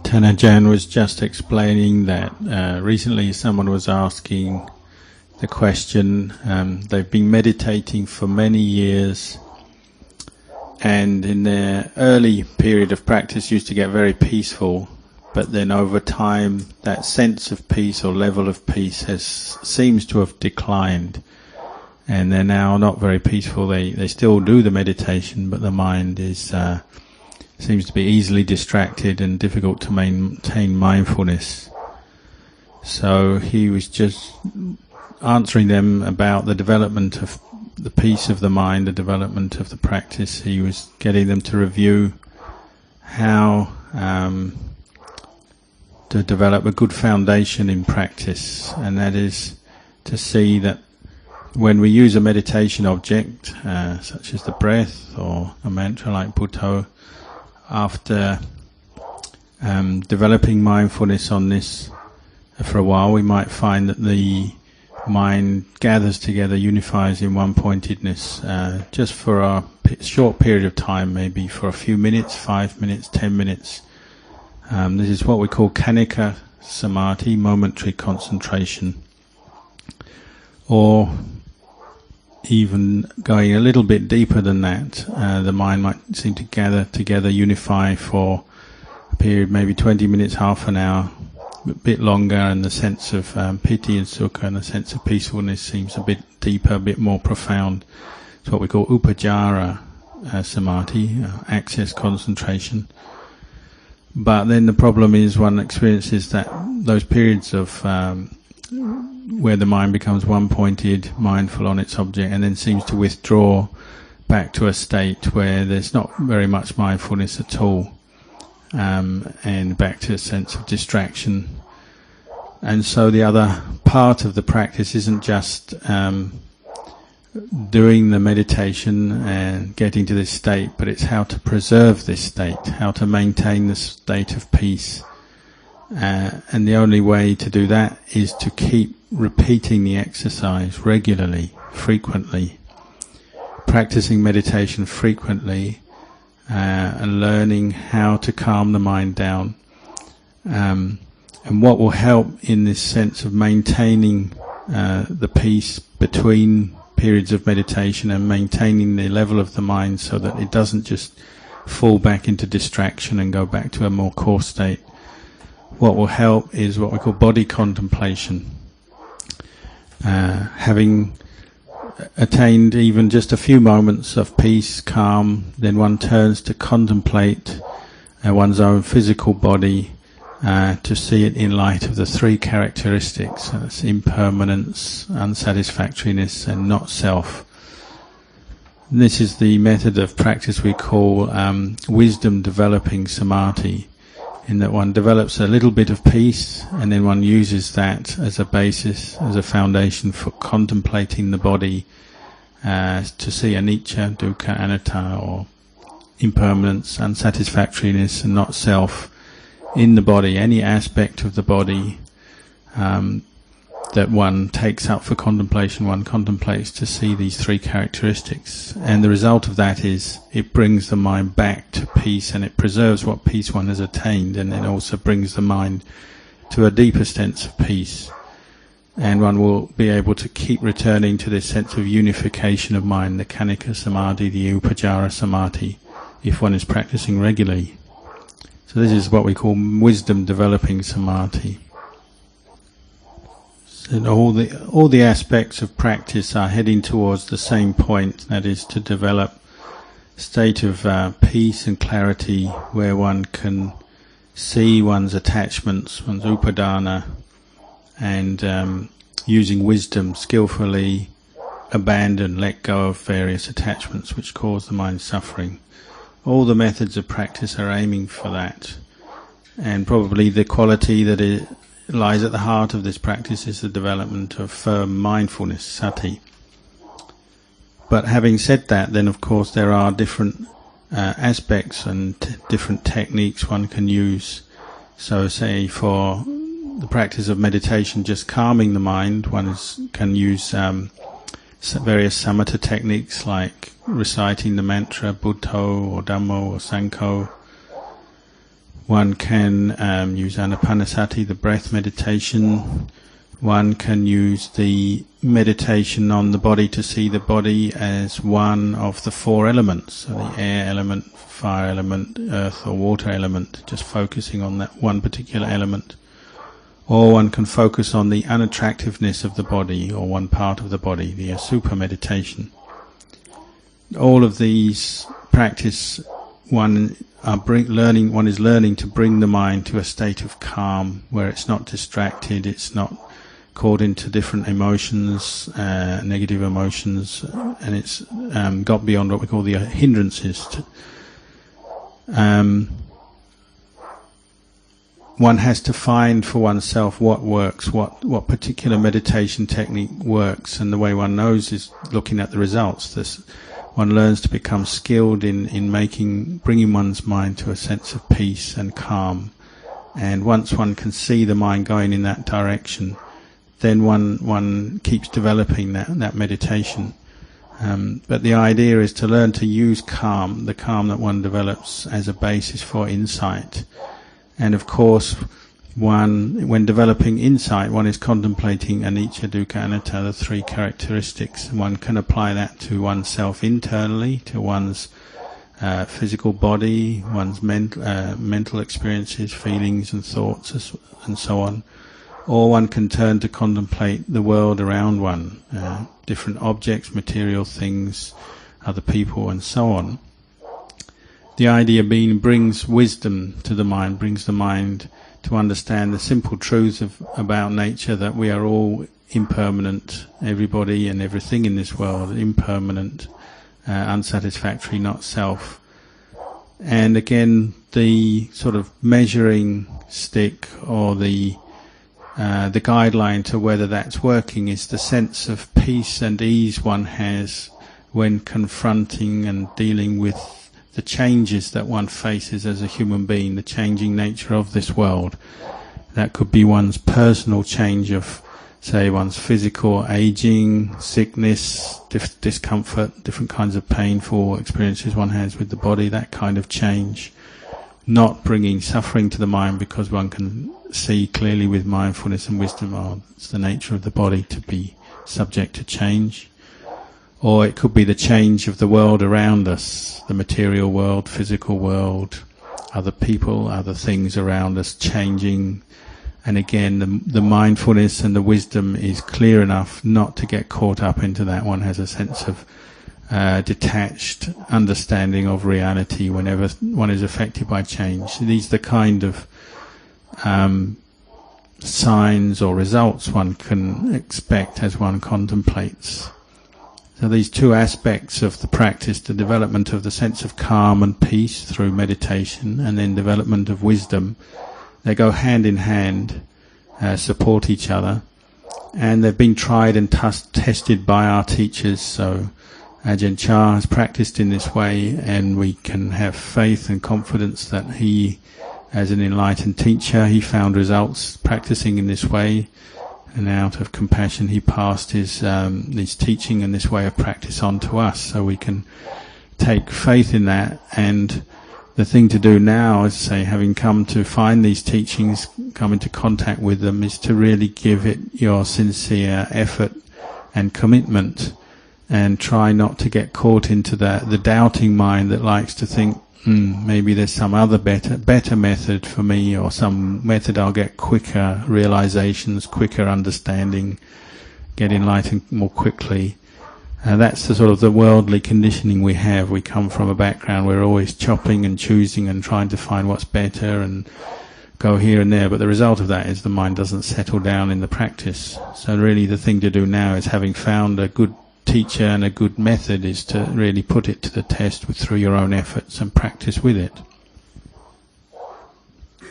Ajahn was just explaining that recently someone was asking the question, they've been meditating for many years, and in their early period of practice used to get very peaceful, but then over time that sense of peace or level of peace seems to have declined, and they're now not very peaceful. They still do the meditation, but the mind is seems to be easily distracted and difficult to maintain mindfulness. So he was just answering them about the development of the peace of the mind, the development of the practice. He was getting them to review how to develop a good foundation in practice, and that is to see that when we use a meditation object, such as the breath or a mantra like Buddho, after developing mindfulness on this for a while, we might find that the mind gathers together, unifies in one-pointedness, just for a short period of time, maybe for a few minutes, 5 minutes, 10 minutes. This is what we call Khanika Samadhi, momentary concentration. Or even going a little bit deeper than that, the mind might seem to gather together, unify for a period, maybe 20 minutes, half an hour, a bit longer, and the sense of piti and sukha and the sense of peacefulness seems a bit deeper, a bit more profound. It's what we call upajjhara samadhi, access concentration. But then the problem is one experiences that those periods of where the mind becomes one-pointed, mindful on its object, and then seems to withdraw back to a state where there's not very much mindfulness at all, and back to a sense of distraction. And so the other part of the practice isn't just doing the meditation and getting to this state, but it's how to preserve this state, how to maintain the state of peace. And the only way to do that is to keep repeating the exercise regularly, frequently, practicing meditation frequently, and learning how to calm the mind down. And what will help in this sense of maintaining the peace between periods of meditation and maintaining the level of the mind so that it doesn't just fall back into distraction and go back to a more coarse state. What will help is what we call body contemplation. Having attained even just a few moments of peace, calm, then one turns to contemplate one's own physical body, to see it in light of the three characteristics: that's impermanence, unsatisfactoriness, and not self. And this is the method of practice we call wisdom developing samadhi, in that one develops a little bit of peace and then one uses that as a basis, as a foundation for contemplating the body, to see anicca, dukkha, anatta, or impermanence, unsatisfactoriness, and not self in the body, any aspect of the body that one takes up for contemplation. One contemplates to see these three characteristics, and the result of that is it brings the mind back to peace, and it preserves what peace one has attained, and it also brings the mind to a deeper sense of peace, and one will be able to keep returning to this sense of unification of mind, the Khanika Samadhi, the Upajjhara Samadhi, if one is practicing regularly. So this is what we call wisdom developing samadhi. And all the aspects of practice are heading towards the same point, that is to develop a state of peace and clarity where one can see one's attachments, one's upadana, and using wisdom skillfully abandon, let go of various attachments which cause the mind suffering. All the methods of practice are aiming for that, and probably the quality that lies at the heart of this practice is the development of firm mindfulness, sati. But having said that, then of course there are different aspects and different techniques one can use. So say for the practice of meditation, just calming the mind, one can use various samatha techniques like reciting the mantra Buddho or Dhammo or Sankho. One can use anapanasati, the breath meditation. One can use the meditation on the body to see the body as one of the four elements, so the air element, fire element, earth or water element, just focusing on that one particular element. Or one can focus on the unattractiveness of the body or one part of the body, the super meditation. All of these practice, one is learning to bring the mind to a state of calm where it's not distracted, it's not caught into different emotions, negative emotions, and it's got beyond what we call the hindrances. One has to find for oneself what works, what particular meditation technique works, and the way one knows is looking at the results. One learns to become skilled in bringing one's mind to a sense of peace and calm, and once one can see the mind going in that direction, then one keeps developing that meditation. But the idea is to learn to use calm, the calm that one develops, as a basis for insight. And of course, when developing insight, one is contemplating anicca, dukkha, anatta, the three characteristics. One can apply that to oneself internally, to one's physical body, one's mental experiences, feelings and thoughts, and so on. Or one can turn to contemplate the world around one, different objects, material things, other people, and so on. The idea being brings wisdom to the mind, brings the mind to understand the simple truths about nature, that we are all impermanent, everybody and everything in this world, impermanent, unsatisfactory, not self. And again, the sort of measuring stick or the guideline to whether that's working is the sense of peace and ease one has when confronting and dealing with the changes that one faces as a human being, the changing nature of this world. That could be one's personal change of, say, one's physical aging, sickness, discomfort, different kinds of painful experiences one has with the body, that kind of change. Not bringing suffering to the mind, because one can see clearly with mindfulness and wisdom, it's the nature of the body to be subject to change. Or it could be the change of the world around us, the material world, physical world, other people, other things around us changing. And again, the mindfulness and the wisdom is clear enough not to get caught up into that. One has a sense of detached understanding of reality whenever one is affected by change. These are the kind of signs or results one can expect as one contemplates. So these two aspects of the practice, the development of the sense of calm and peace through meditation, and then development of wisdom, they go hand in hand, support each other, and they've been tried and tested by our teachers. So Ajahn Chah has practiced in this way, and we can have faith and confidence that he, as an enlightened teacher, he found results practicing in this way. And out of compassion, he passed his teaching and this way of practice on to us, so we can take faith in that. And the thing to do now is, say, having come to find these teachings, come into contact with them, is to really give it your sincere effort and commitment, and try not to get caught into the doubting mind that likes to think, maybe there's some other better method for me, or some method I'll get quicker realizations, quicker understanding, get enlightened more quickly. That's the sort of the worldly conditioning we have. We come from a background where we're always chopping and choosing and trying to find what's better and go here and there, but the result of that is the mind doesn't settle down in the practice. So really the thing to do now is, having found a good teacher and a good method, is to really put it to the test through your own efforts and practice with it.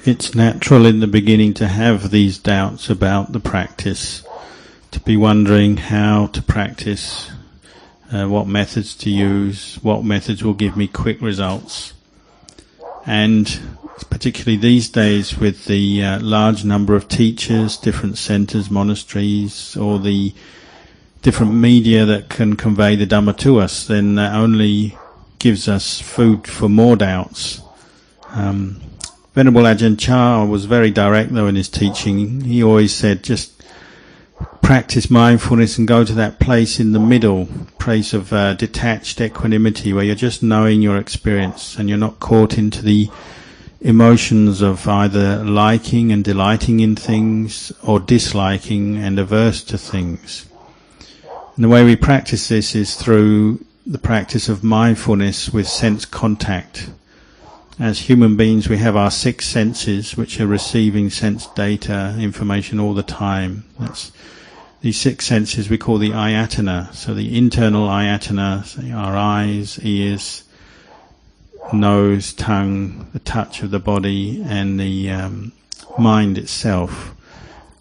It's natural in the beginning to have these doubts about the practice, to be wondering how to practice, what methods to use, what methods will give me quick results. And particularly these days, with the large number of teachers, different centres, monasteries, or the different media that can convey the Dhamma to us, then that only gives us food for more doubts. Venerable Ajahn Chah was very direct though in his teaching. He always said, just practice mindfulness and go to that place in the middle, place of detached equanimity, where you're just knowing your experience and you're not caught into the emotions of either liking and delighting in things or disliking and averse to things. And the way we practice this is through the practice of mindfulness with sense contact. As human beings, we have our 6 senses which are receiving sense data, information all the time. These 6 senses we call the ayatana. So the internal ayatana, our eyes, ears, nose, tongue, the touch of the body, and the mind itself.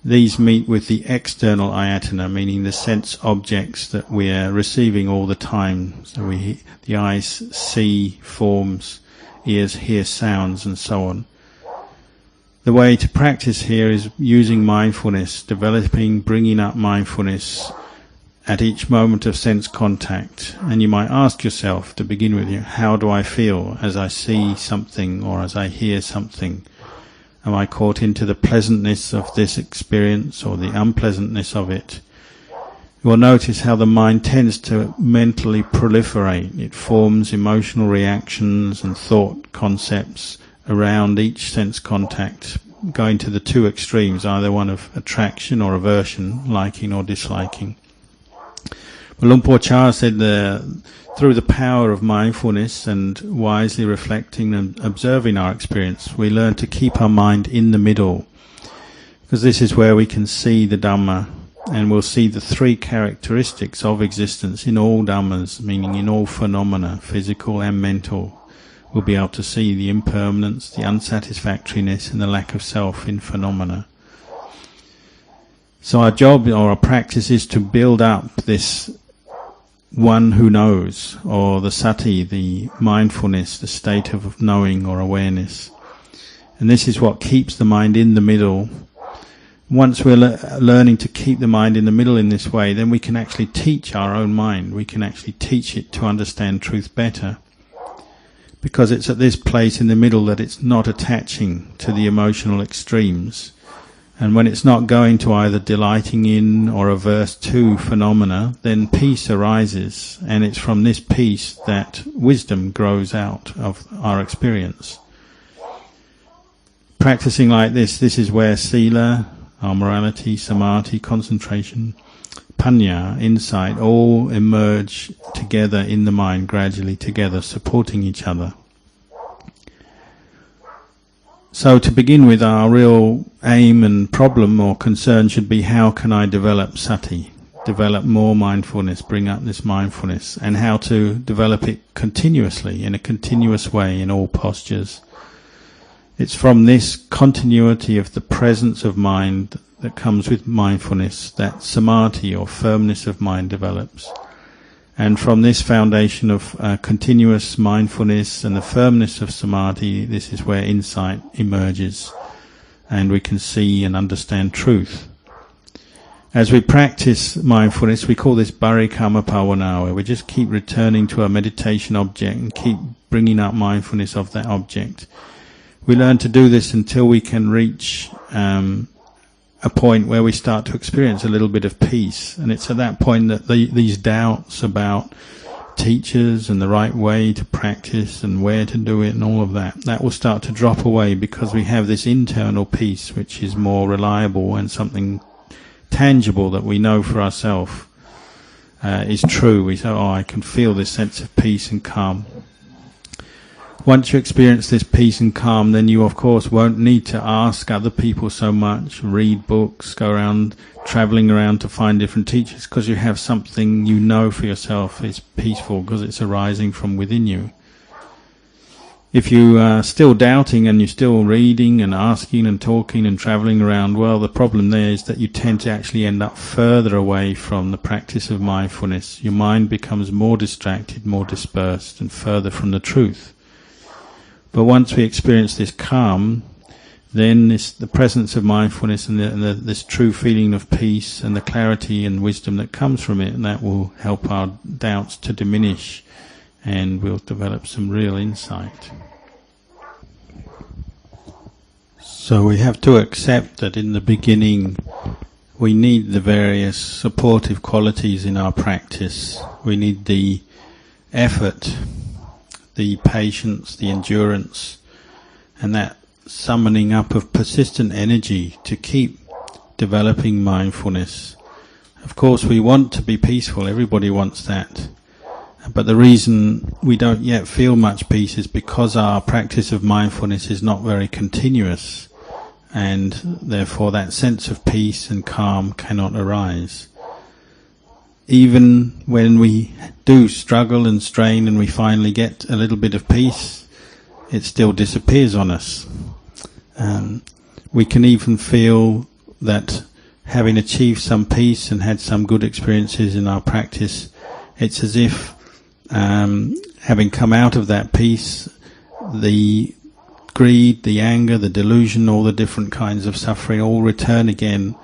These meet with the external ayatana, meaning the sense objects that we are receiving all the time. So the eyes see forms, ears hear sounds, and so on. The way to practice here is using mindfulness, bringing up mindfulness at each moment of sense contact. And you might ask yourself, to begin with, how do I feel as I see something or as I hear something? Am I caught into the pleasantness of this experience or the unpleasantness of it? You will notice how the mind tends to mentally proliferate. It forms emotional reactions and thought concepts around each sense contact, going to the 2 extremes, either one of attraction or aversion, liking or disliking. Well, Luang Por Chah said through the power of mindfulness and wisely reflecting and observing our experience, we learn to keep our mind in the middle, because this is where we can see the Dhamma, and we'll see the 3 characteristics of existence in all Dhammas, meaning in all phenomena, physical and mental. We'll be able to see the impermanence, the unsatisfactoriness, and the lack of self in phenomena. So our job or our practice is to build up this one who knows, or the sati, the mindfulness, the state of knowing or awareness. And this is what keeps the mind in the middle. Once we're learning to keep the mind in the middle in this way, then we can actually teach our own mind. We can actually teach it to understand truth better. Because it's at this place in the middle that it's not attaching to the emotional extremes. And when it's not going to either delighting in or averse to phenomena, then peace arises, and it's from this peace that wisdom grows out of our experience. Practicing like this is where sila, our morality, samadhi, concentration, panya, insight, all emerge together in the mind, gradually together, supporting each other. So to begin with, our real aim and problem or concern should be, how can I develop sati, develop more mindfulness, bring up this mindfulness, and how to develop it continuously, in a continuous way, in all postures. It's from this continuity of the presence of mind that comes with mindfulness that samadhi or firmness of mind develops. And from this foundation of continuous mindfulness and the firmness of samadhi, this is where insight emerges, and we can see and understand truth. As we practice mindfulness, we call this parikamma bhavana, where we just keep returning to our meditation object and keep bringing up mindfulness of that object. We learn to do this until we can reach a point where we start to experience a little bit of peace, and it's at that point that these doubts about teachers and the right way to practice and where to do it and all of that will start to drop away, because we have this internal peace which is more reliable and something tangible that we know for ourselves is true. We say, I can feel this sense of peace and calm. Once you experience this peace and calm, then you of course won't need to ask other people so much, read books, go around travelling around to find different teachers, because you have something you know for yourself is peaceful, because it's arising from within you. If you are still doubting and you're still reading and asking and talking and travelling around, well, the problem there is that you tend to actually end up further away from the practice of mindfulness. Your mind becomes more distracted, more dispersed, and further from the truth. But once we experience this calm, then the presence of mindfulness and this true feeling of peace and the clarity and wisdom that comes from it, and that will help our doubts to diminish, and we'll develop some real insight. So we have to accept that in the beginning we need the various supportive qualities in our practice. We need the effort, the patience, the endurance, and that summoning up of persistent energy to keep developing mindfulness. Of course, we want to be peaceful, everybody wants that. But the reason we don't yet feel much peace is because our practice of mindfulness is not very continuous, and therefore that sense of peace and calm cannot arise. Even when we do struggle and strain and we finally get a little bit of peace, it still disappears on us. We can even feel that having achieved some peace and had some good experiences in our practice, it's as if having come out of that peace, the greed, the anger, the delusion, all the different kinds of suffering all return again.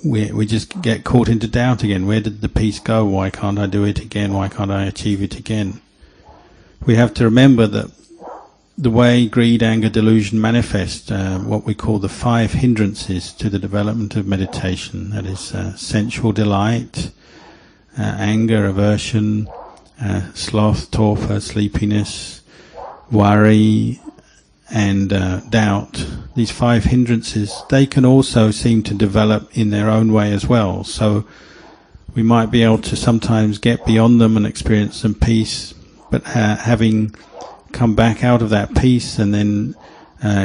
We just get caught into doubt again. Where did the peace go? Why can't I do it again? Why can't I achieve it again? We have to remember that the way greed, anger, delusion manifest, what we call the 5 hindrances to the development of meditation, that is sensual delight, anger, aversion, sloth, torpor, sleepiness, worry, and doubt. These 5 hindrances, they can also seem to develop in their own way as well. So we might be able to sometimes get beyond them and experience some peace, but having come back out of that peace and then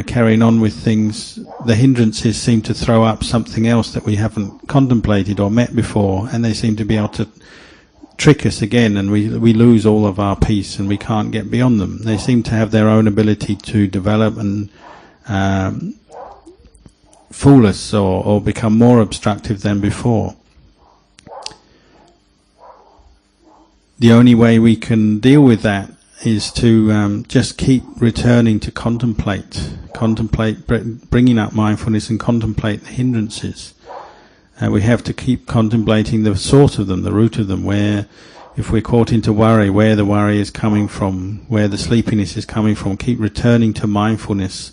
carrying on with things, the hindrances seem to throw up something else that we haven't contemplated or met before, and they seem to be able to trick us again, and we lose all of our peace and we can't get beyond them. They seem to have their own ability to develop and fool us or become more obstructive than before. The only way we can deal with that is to just keep returning to contemplate, bringing up mindfulness and contemplate the hindrances. We have to keep contemplating the source of them, the root of them, where, if we're caught into worry, where the worry is coming from, where the sleepiness is coming from. Keep returning to mindfulness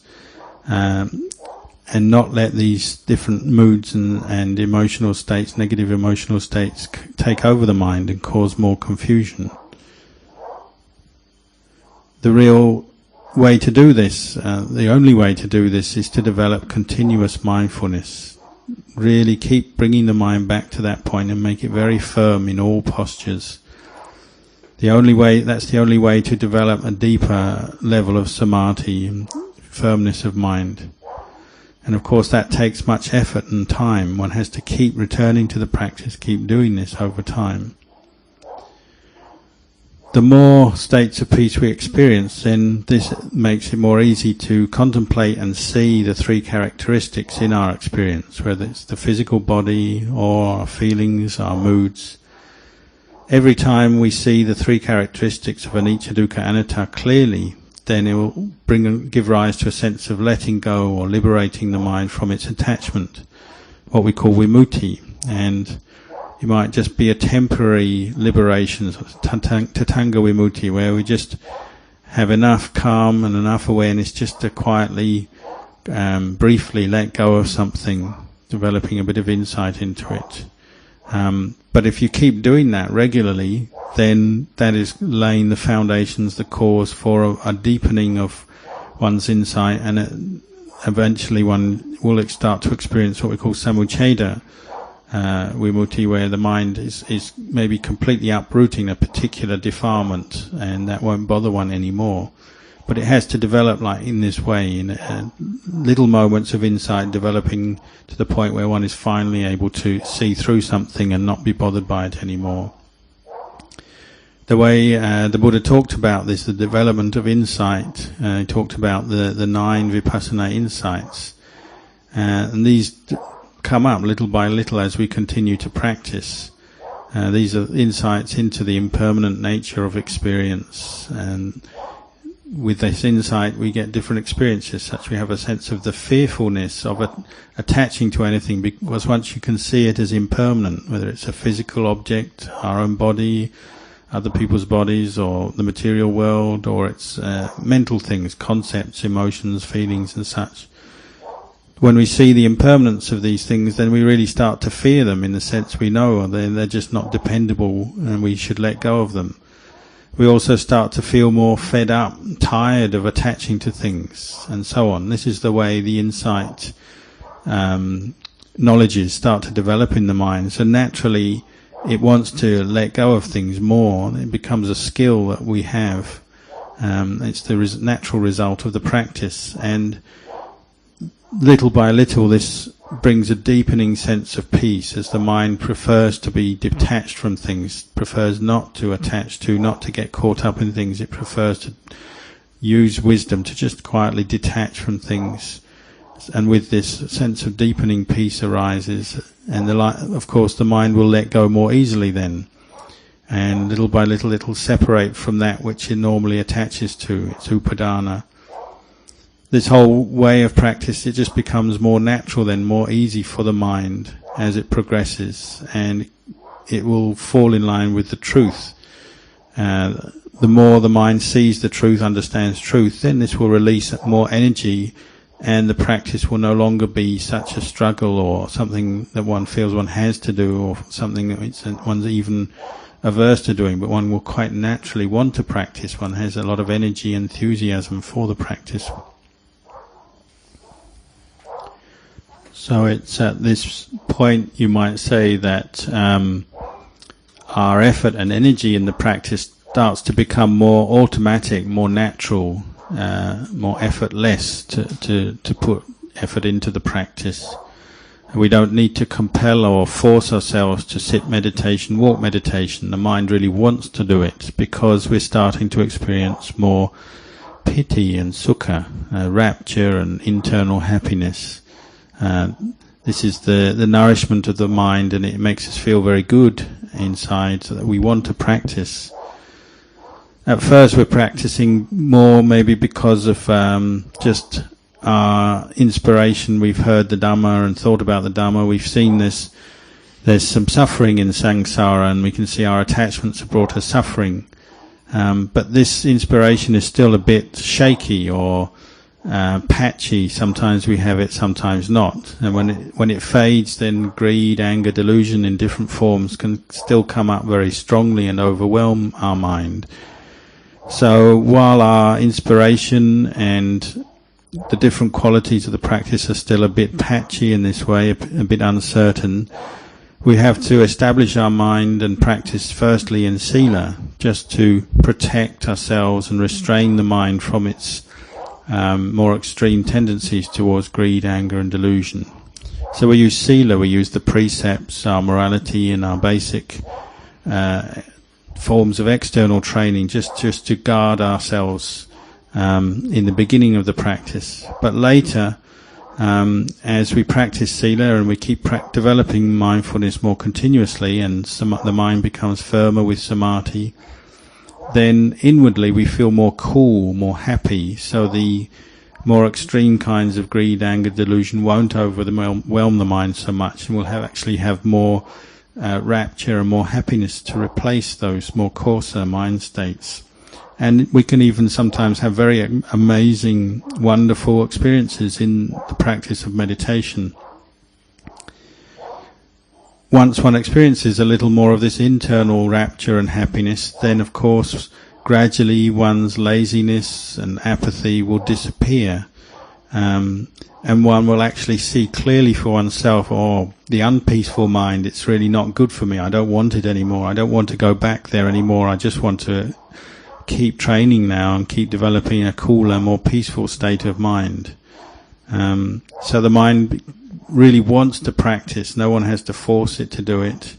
and not let these different moods and emotional states, negative emotional states, take over the mind and cause more confusion. The real way to do this, the only way to do this, is to develop continuous mindfulness. Really keep bringing the mind back to that point and make it very firm in all postures. That's the only way to develop a deeper level of samadhi and firmness of mind. And of course that takes much effort and time. One has to keep returning to the practice, keep doing this over time. The more states of peace we experience, then this makes it more easy to contemplate and see the 3 characteristics in our experience, whether it's the physical body or our feelings, our moods. Every time we see the 3 characteristics of anicca, dukkha, anatta clearly, then it will give rise to a sense of letting go or liberating the mind from its attachment, what we call vimutti. And it might just be a temporary liberation, tatanga vimutti, where we just have enough calm and enough awareness just to quietly, briefly let go of something, developing a bit of insight into it. But if you keep doing that regularly, then that is laying the foundations, the cause for a deepening of one's insight, and eventually one will start to experience what we call samucceda vimutti, where the mind is maybe completely uprooting a particular defilement, and that won't bother one anymore. But it has to develop like in this way, in little moments of insight, developing to the point where one is finally able to see through something and not be bothered by it anymore. The way the Buddha talked about this, the development of insight, he talked about the 9 vipassana insights, and these come up little by little as we continue to practice. These are insights into the impermanent nature of experience, and with this insight we get different experiences, such we have a sense of the fearfulness of attaching to anything, because once you can see it as impermanent, whether it's a physical object, our own body, other people's bodies or the material world, or it's mental things, concepts, emotions, feelings and such. When we see the impermanence of these things, then we really start to fear them, in the sense we know they're just not dependable and we should let go of them. We also start to feel more fed up, tired of attaching to things, and so on. This is the way the insight knowledges start to develop in the mind. So naturally it wants to let go of things more. It becomes a skill that we have. It's the natural result of the practice, and little by little this brings a deepening sense of peace, as the mind prefers to be detached from things, prefers not to attach to, not to get caught up in things. It prefers to use wisdom to just quietly detach from things. And with this, sense of deepening peace arises, and of course the mind will let go more easily then, and little by little it will separate from that which it normally attaches to, its upadana. This whole way of practice, it just becomes more natural then, more easy for the mind as it progresses, and it will fall in line with the truth. The more the mind sees the truth, understands truth, then this will release more energy, and the practice will no longer be such a struggle or something that one feels one has to do, or something that one's even averse to doing, but one will quite naturally want to practice. One has a lot of energy and enthusiasm for the practice. So it's at this point you might say that our effort and energy in the practice starts to become more automatic, more natural, more effortless to put effort into the practice. We don't need to compel or force ourselves to sit meditation, walk meditation. The mind really wants to do it because we're starting to experience more piti and sukha, rapture and internal happiness. This is the nourishment of the mind, and it makes us feel very good inside, so that we want to practice. At first we're practicing more maybe because of just our inspiration. We've heard the Dhamma and thought about the Dhamma. We've seen there's some suffering in samsara, and we can see our attachments have brought us suffering. But this inspiration is still a bit shaky or patchy. Sometimes we have it, sometimes not. And when it fades, then greed, anger, delusion in different forms can still come up very strongly and overwhelm our mind. So while our inspiration and the different qualities of the practice are still a bit patchy in this way, a bit uncertain, we have to establish our mind and practice firstly in sila, just to protect ourselves and restrain the mind from its more extreme tendencies towards greed, anger and delusion. So we use sila, we use the precepts, our morality and our basic forms of external training just to guard ourselves in the beginning of the practice. But later, as we practice sila and we keep developing mindfulness more continuously, and the mind becomes firmer with samadhi, then inwardly we feel more cool, more happy, so the more extreme kinds of greed, anger, delusion won't overwhelm the mind so much, and we'll actually have more rapture and more happiness to replace those more coarser mind states. And we can even sometimes have very amazing, wonderful experiences in the practice of meditation. Once one experiences a little more of this internal rapture and happiness, then of course gradually one's laziness and apathy will disappear, and one will actually see clearly for oneself, the unpeaceful mind, it's really not good for me, I don't want it anymore, I don't want to go back there anymore, I just want to keep training now and keep developing a cooler, more peaceful state of mind. So the mind really wants to practice. No one has to force it to do it.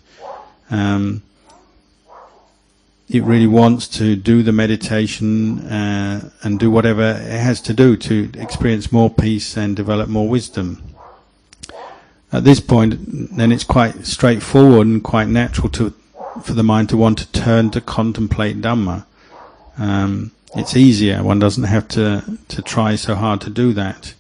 It really wants to do the meditation and do whatever it has to do to experience more peace and develop more wisdom. At this point, then it's quite straightforward and quite natural for the mind to want to turn to contemplate Dhamma. It's easier. One doesn't have to try so hard to do that.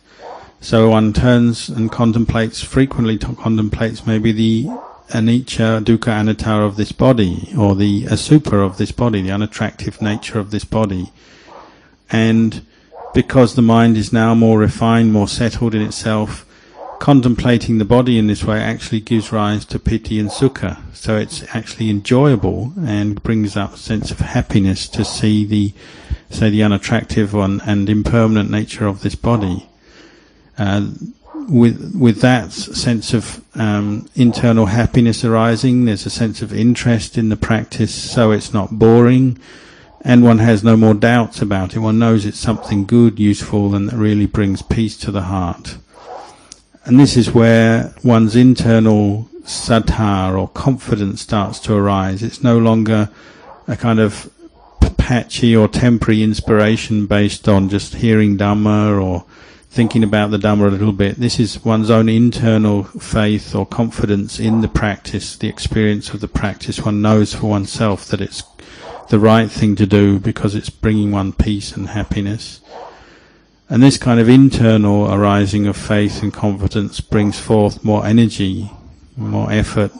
So one turns and frequently contemplates maybe the anicca, dukkha, anatta of this body, or the asupha of this body, the unattractive nature of this body. And because the mind is now more refined, more settled in itself, contemplating the body in this way actually gives rise to piti and sukha. So it's actually enjoyable and brings up a sense of happiness to see the unattractive and impermanent nature of this body. With that sense of internal happiness arising, there's a sense of interest in the practice, so it's not boring, and one has no more doubts about it. One knows it's something good, useful, and that really brings peace to the heart. And this is where one's internal saddha or confidence starts to arise. It's no longer a kind of patchy or temporary inspiration based on just hearing Dhamma or thinking about the Dhamma a little bit. This is one's own internal faith or confidence in the practice, the experience of the practice. One knows for oneself that it's the right thing to do because it's bringing one peace and happiness. And this kind of internal arising of faith and confidence brings forth more energy, more effort.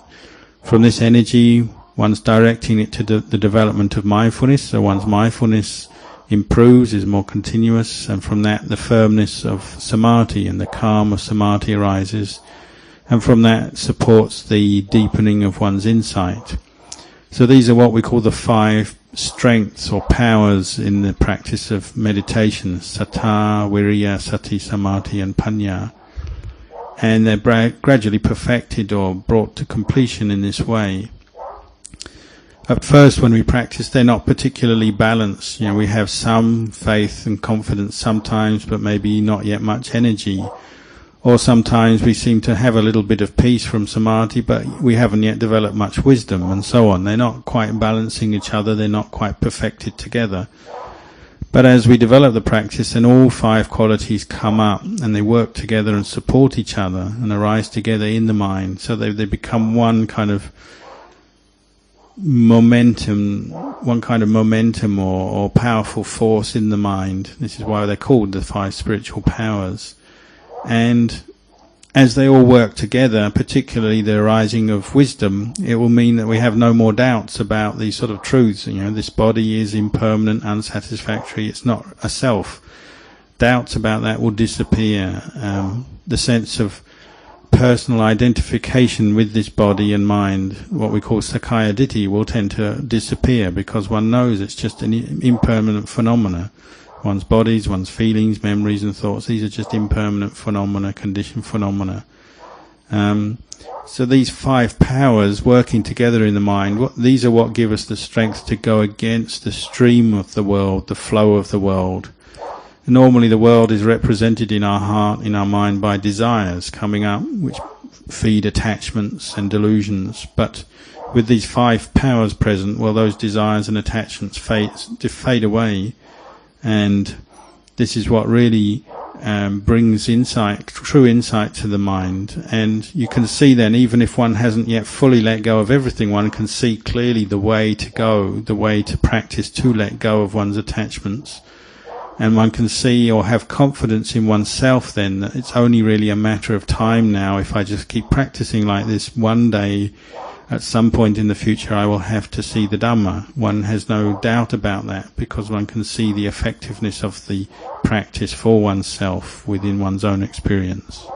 From this energy, one's directing it to the development of mindfulness, so one's mindfulness improves, is more continuous, and from that the firmness of samadhi and the calm of samadhi arises, and from that supports the deepening of one's insight. So these are what we call the 5 strengths or powers in the practice of meditation: sattha, viriya, sati, samadhi and panya. And they're gradually perfected or brought to completion in this way. At first, when we practice, they're not particularly balanced. We have some faith and confidence sometimes, but maybe not yet much energy. Or sometimes we seem to have a little bit of peace from samadhi, but we haven't yet developed much wisdom, and so on. They're not quite balancing each other, they're not quite perfected together. But as we develop the practice, then all 5 qualities come up, and they work together and support each other, and arise together in the mind, so they become one kind of momentum or powerful force in the mind. This is why they're called the 5 spiritual powers. And as they all work together, particularly the arising of wisdom, it will mean that we have no more doubts about these sort of truths. This body is impermanent, unsatisfactory, it's not a self. Doubts about that will disappear. The sense of personal identification with this body and mind, what we call sakkaya ditthi, will tend to disappear because one knows it's just an impermanent phenomena. One's bodies, one's feelings, memories and thoughts, these are just impermanent phenomena, conditioned phenomena. So these 5 powers working together in the mind, these are what give us the strength to go against the stream of the world, the flow of the world. Normally the world is represented in our heart, in our mind, by desires coming up, which feed attachments and delusions. But with these 5 powers present, those desires and attachments fade away. And this is what really brings insight, true insight to the mind. And you can see then, even if one hasn't yet fully let go of everything, one can see clearly the way to go, the way to practice to let go of one's attachments. And one can see or have confidence in oneself then that it's only really a matter of time now. If I just keep practicing like this, one day, at some point in the future, I will have to see the Dhamma. One has no doubt about that because one can see the effectiveness of the practice for oneself within one's own experience.